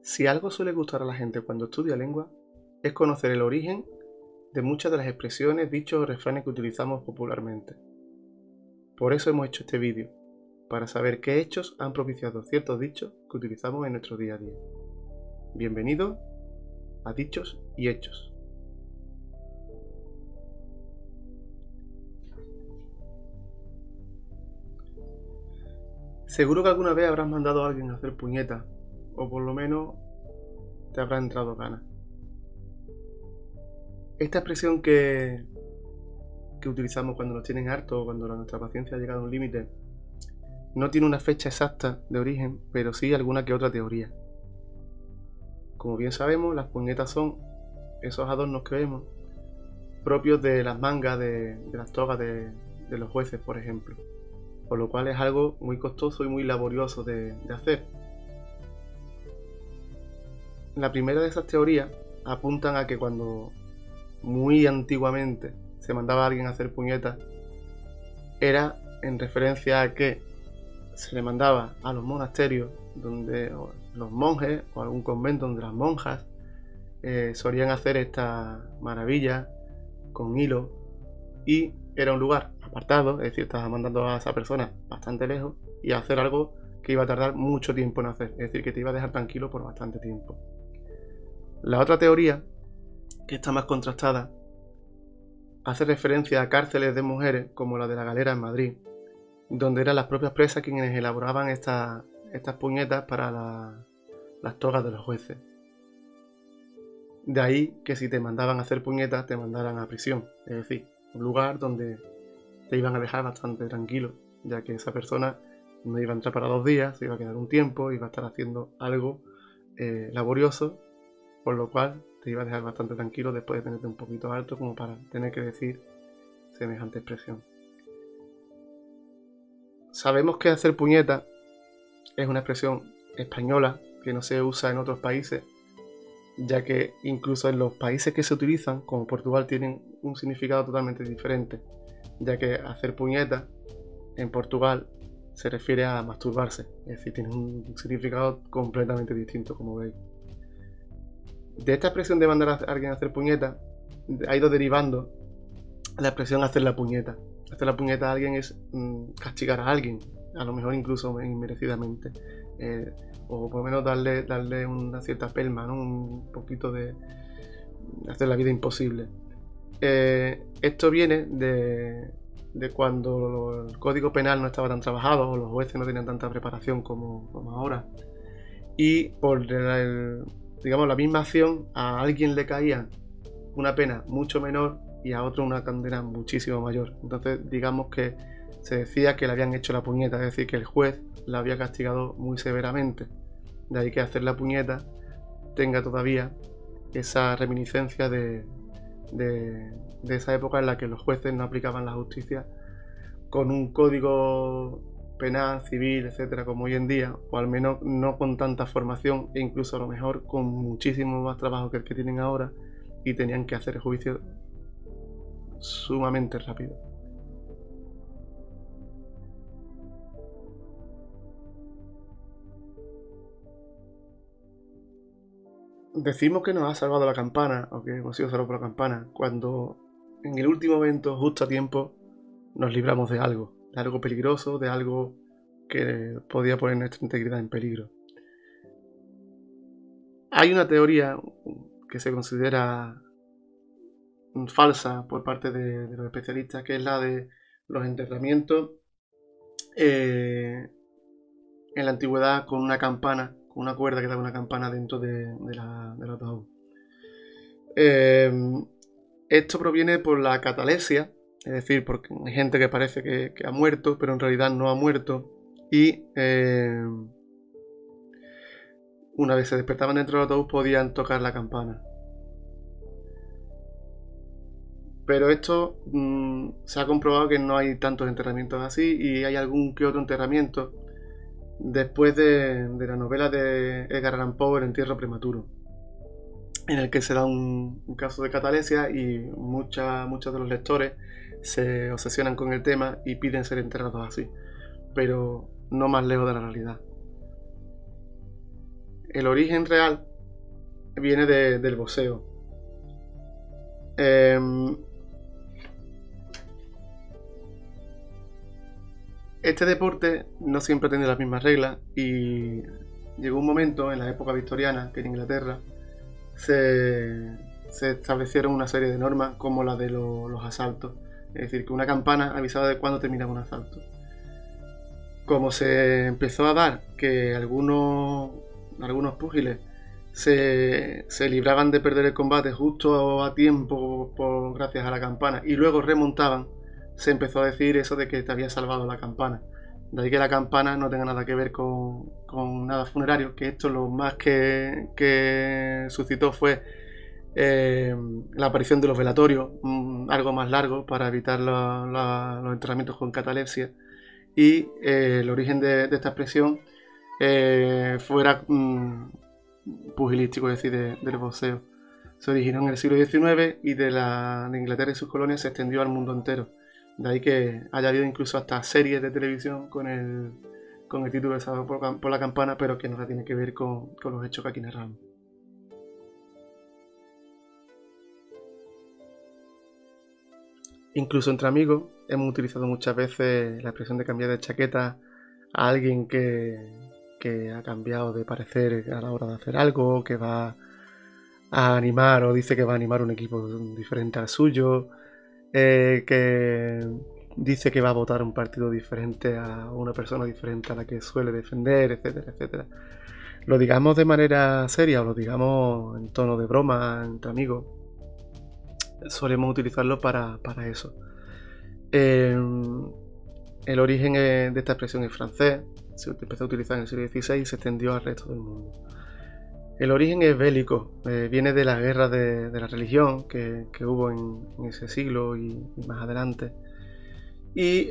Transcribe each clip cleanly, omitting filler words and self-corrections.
Si algo suele gustar a la gente cuando estudia lengua, es conocer el origen de muchas de las expresiones, dichos o refranes que utilizamos popularmente. Por eso hemos hecho este vídeo, para saber qué hechos han propiciado ciertos dichos que utilizamos en nuestro día a día. Bienvenido a Dichos y Hechos. Seguro que alguna vez habrás mandado a alguien a hacer puñetas, o por lo menos te habrá entrado ganas. Esta expresión que utilizamos cuando nos tienen hartos o cuando nuestra paciencia ha llegado a un límite no tiene una fecha exacta de origen, pero sí alguna que otra teoría. Como bien sabemos, las puñetas son esos adornos que vemos propios de las mangas de las togas de los jueces, por ejemplo, por lo cual es algo muy costoso y muy laborioso de hacer. La primera de esas teorías apuntan a que cuando muy antiguamente se mandaba a alguien a hacer puñetas, era en referencia a que se le mandaba a los monasterios donde los monjes o algún convento donde las monjas solían hacer esta maravilla con hilo, y era un lugar apartado, es decir, estabas mandando a esa persona bastante lejos y a hacer algo que iba a tardar mucho tiempo en hacer, es decir, que te iba a dejar tranquilo por bastante tiempo. La otra teoría, que está más contrastada, hace referencia a cárceles de mujeres como la de la Galera en Madrid, donde eran las propias presas quienes elaboraban estas puñetas para las togas de los jueces. De ahí que si te mandaban a hacer puñetas te mandaran a prisión, es decir, un lugar donde te iban a dejar bastante tranquilo, ya que esa persona no iba a entrar para 2 días, se iba a quedar un tiempo, iba a estar haciendo algo laborioso, por lo cual te iba a dejar bastante tranquilo después de tenerte un poquito alto como para tener que decir semejante expresión. Sabemos que hacer puñetas es una expresión española que no se usa en otros países, ya que incluso en los países que se utilizan, como Portugal, tienen un significado totalmente diferente, ya que hacer puñetas en Portugal se refiere a masturbarse, es decir, tiene un significado completamente distinto, como veis. De esta expresión de mandar a alguien a hacer puñetas ha ido derivando la expresión hacer la puñeta. Hacer la puñeta a alguien es castigar a alguien, a lo mejor incluso inmerecidamente, o por lo menos darle una cierta pelma, ¿no? Un poquito de hacer la vida imposible. Esto viene de cuando el Código Penal no estaba tan trabajado, o los jueces no tenían tanta preparación como ahora, y por digamos, la misma acción a alguien le caía una pena mucho menor y a otro una condena muchísimo mayor. Entonces digamos que se decía que le habían hecho la puñeta, es decir, que el juez la había castigado muy severamente. De ahí que hacer la puñeta tenga todavía esa reminiscencia de esa época en la que los jueces no aplicaban la justicia con un código penal, civil, etcétera, como hoy en día, o al menos no con tanta formación, e incluso a lo mejor con muchísimo más trabajo que el que tienen ahora, y tenían que hacer juicios sumamente rápido. Decimos que nos ha salvado la campana, o que hemos sido salvados por la campana, cuando en el último momento, justo a tiempo, nos libramos de algo peligroso, de algo que podía poner nuestra integridad en peligro. Hay una teoría que se considera falsa por parte de los especialistas, que es la de los enterramientos en la antigüedad con una campana, con una cuerda que daba una campana dentro del ataúd. Esto proviene por la catalesia, es decir, porque hay gente que parece que ha muerto, pero en realidad no ha muerto, y una vez se despertaban dentro del ataúd podían tocar la campana. Pero esto se ha comprobado que no hay tantos enterramientos así, y hay algún que otro enterramiento después de la novela de Edgar Allan Poe, El entierro prematuro, en el que se da un caso de catalesia y muchos de los lectores se obsesionan con el tema y piden ser enterrados así, pero no más lejos de la realidad. el origen real viene del boxeo. Este deporte no siempre tiene las mismas reglas y llegó un momento en la época victoriana que en Inglaterra se establecieron una serie de normas como la de los asaltos. Es decir, que una campana avisaba de cuándo terminaba un asalto. Como se empezó a dar que algunos púgiles se libraban de perder el combate justo a tiempo gracias a la campana y luego remontaban, se empezó a decir eso de que te había salvado la campana. De ahí que la campana no tenga nada que ver con nada funerario, que esto lo más que suscitó fue la aparición de los velatorios, algo más largo para evitar los enterramientos con catalepsia, y el origen de esta expresión fuera pugilístico, es decir, del boxeo. Se originó en el siglo XIX y de Inglaterra y sus colonias se extendió al mundo entero. De ahí que haya habido incluso hasta series de televisión con el título de Salvado por la campana, pero que nada tiene que ver con los hechos que aquí narramos. Incluso entre amigos hemos utilizado muchas veces la expresión de cambiar de chaqueta a alguien que ha cambiado de parecer a la hora de hacer algo, que va a animar o dice que va a animar un equipo diferente al suyo, que dice que va a votar un partido diferente a una persona diferente a la que suele defender, etcétera, etcétera. Lo digamos de manera seria o lo digamos en tono de broma entre amigos, solemos utilizarlo para eso. El origen de esta expresión es francés, se empezó a utilizar en el siglo XVI y se extendió al resto del mundo. El origen es bélico, viene de las guerras de la religión que hubo en ese siglo y más adelante. Y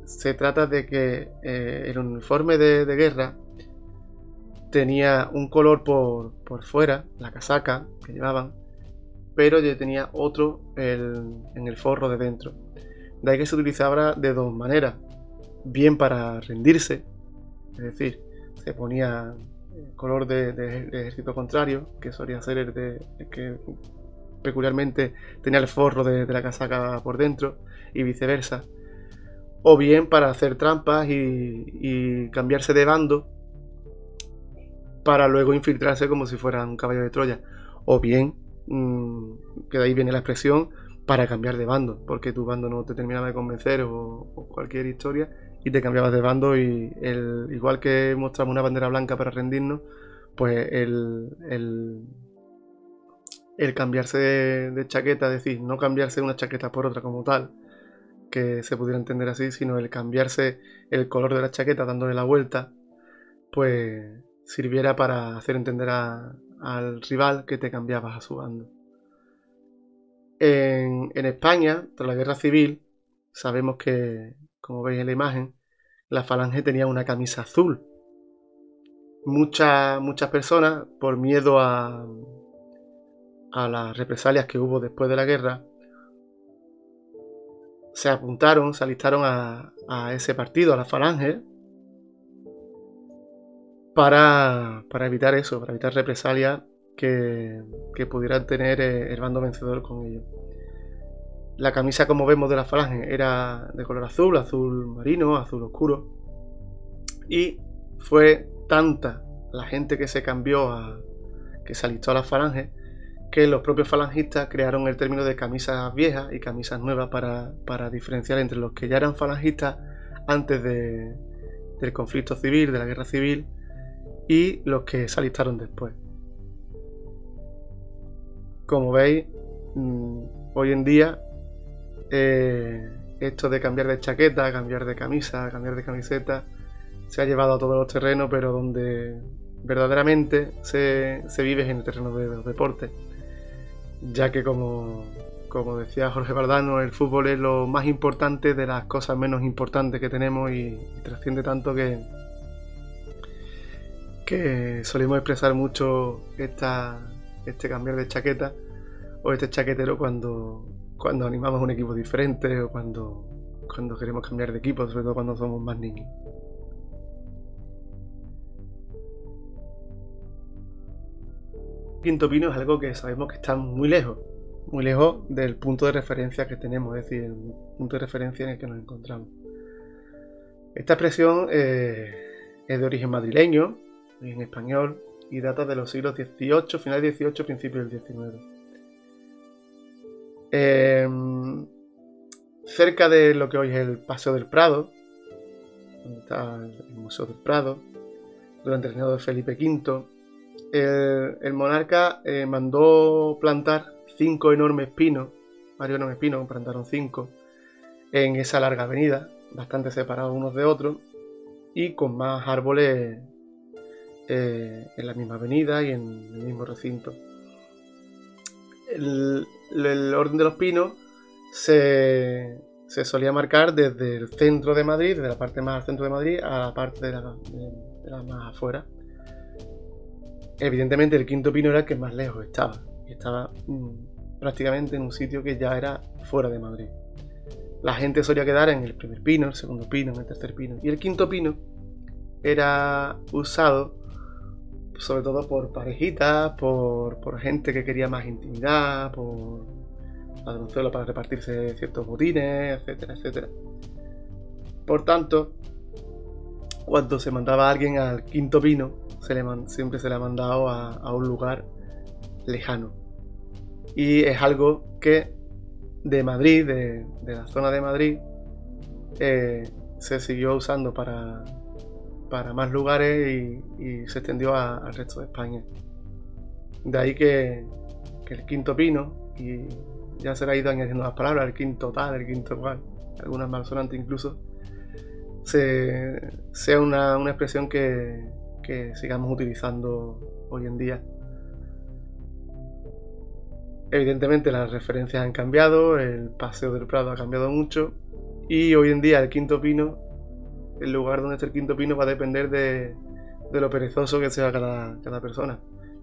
se trata de que el uniforme de guerra tenía un color por fuera, la casaca que llevaban, pero ya tenía otro en el forro de dentro. De ahí que se utilizaba de dos maneras, bien para rendirse, es decir, se ponía el color de ejército contrario, que solía ser el que peculiarmente tenía el forro de la casaca por dentro, y viceversa, o bien para hacer trampas y cambiarse de bando para luego infiltrarse como si fuera un caballo de Troya, o bien, que de ahí viene la expresión, para cambiar de bando, porque tu bando no te terminaba de convencer o cualquier historia y te cambiabas de bando y igual que mostramos una bandera blanca para rendirnos, pues el cambiarse de chaqueta, es decir, no cambiarse una chaqueta por otra como tal, que se pudiera entender así, sino el cambiarse el color de la chaqueta dándole la vuelta, pues sirviera para hacer entender al rival que te cambiabas a su bando. En España, tras la guerra civil, sabemos que, como veis en la imagen, la falange tenía una camisa azul. Muchas personas, por miedo a las represalias que hubo después de la guerra, se alistaron a ese partido, a la falange, para evitar eso, para evitar represalias que pudieran tener el bando vencedor con ellos. La camisa, como vemos, de la falange era de color azul, azul marino, azul oscuro, y fue tanta la gente que se cambió que se alistó a la falange, que los propios falangistas crearon el término de camisas viejas y camisas nuevas para diferenciar entre los que ya eran falangistas antes del conflicto civil, de la guerra civil, y los que se alistaron después. Como veis, hoy en día esto de cambiar de chaqueta, cambiar de camisa, cambiar de camiseta se ha llevado a todos los terrenos, pero donde verdaderamente se vive en el terreno de los deportes, ya que como decía Jorge Vardano, el fútbol es lo más importante de las cosas menos importantes que tenemos y trasciende tanto que solemos expresar mucho este cambiar de chaqueta o este chaquetero cuando animamos a un equipo diferente o cuando queremos cambiar de equipo, sobre todo cuando somos más niños. Quinto Pino es algo que sabemos que está muy lejos del punto de referencia que tenemos, es decir, el punto de referencia en el que nos encontramos. Esta expresión es de origen madrileño, en español, y data de los siglos XVIII, final del XVIII, principio del XIX. Cerca de lo que hoy es el Paseo del Prado, donde está el Museo del Prado, durante el reinado de Felipe V, el monarca mandó plantar 5 enormes pinos, varios enormes pinos, plantaron 5, en esa larga avenida, bastante separados unos de otros, y con más árboles en la misma avenida y en el mismo recinto. El orden de los pinos se solía marcar desde el centro de Madrid, desde la parte más al centro de Madrid a la parte de la más afuera. Evidentemente el quinto pino era el que más lejos estaba, y estaba prácticamente en un sitio que ya era fuera de Madrid. La gente solía quedar en el primer pino, el segundo pino, en el tercer pino, y el quinto pino era usado sobre todo por parejitas, por gente que quería más intimidad, por ladronzuelos para repartirse ciertos botines, etcétera, etcétera. Por tanto, cuando se mandaba a alguien al quinto pino, siempre se le ha mandado a un lugar lejano. Y es algo que de Madrid, de la zona de Madrid, se siguió usando para más lugares y se extendió al resto de España. De ahí que el quinto pino, y ya se le ha ido añadiendo las palabras, el quinto tal, el quinto cual, algunas malsonantes incluso, sea una expresión que sigamos utilizando hoy en día. Evidentemente las referencias han cambiado, el Paseo del Prado ha cambiado mucho, y hoy en día el quinto pino, el lugar donde esté el quinto pino, va a depender de lo perezoso que sea cada persona.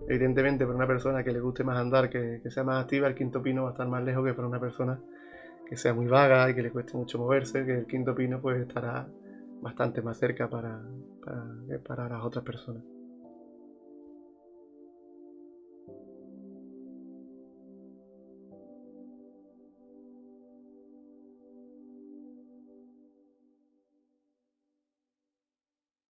Evidentemente, para una persona que le guste más andar, que sea más activa, el quinto pino va a estar más lejos que para una persona que sea muy vaga y que le cueste mucho moverse, que el quinto pino pues estará bastante más cerca para las otras personas.